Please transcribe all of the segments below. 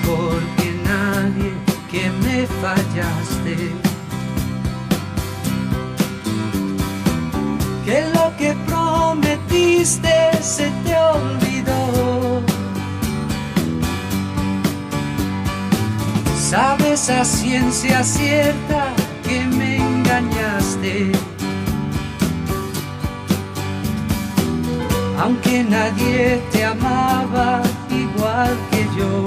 mejor que nadie, que me fallaste, que lo que prometiste se te olvidó. Sabes a ciencia cierta que me engañaste, aunque nadie te amaba igual que yo.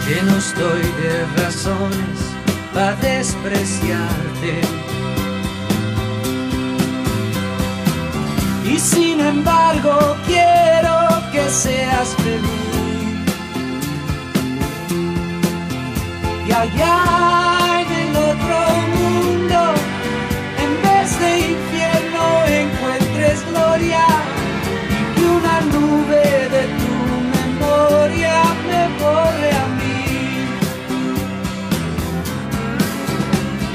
Lleno estoy de razones para despreciarte, y sin embargo quiero que seas feliz. Y allá en el otro mundo, en vez de infierno encuentres gloria, y que una nube de tu memoria me borre a mí.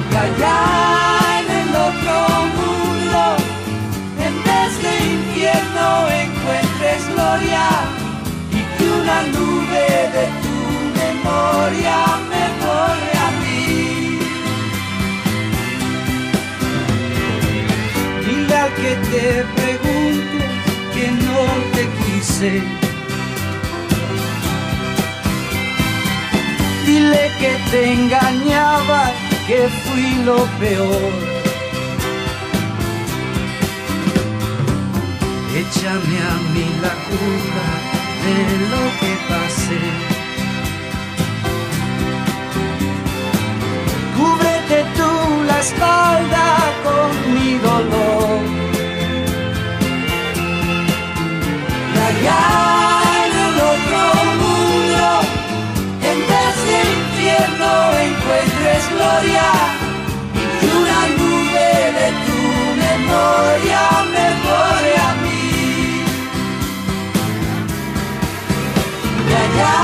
Y allá en el otro mundo, en vez de infierno encuentres gloria, y que una nube de tu memoria me borre a mí. Dile al que te pregunte que no te quise, dile que te engañaba, que fui lo peor. Échame a mí la culpa de lo que pasé, cúbrete tú la espalda con mi dolor. Y allá en el otro mundo, en vez de infierno encuentres gloria, y que una nube de tu memoria me borre a mí. Y allá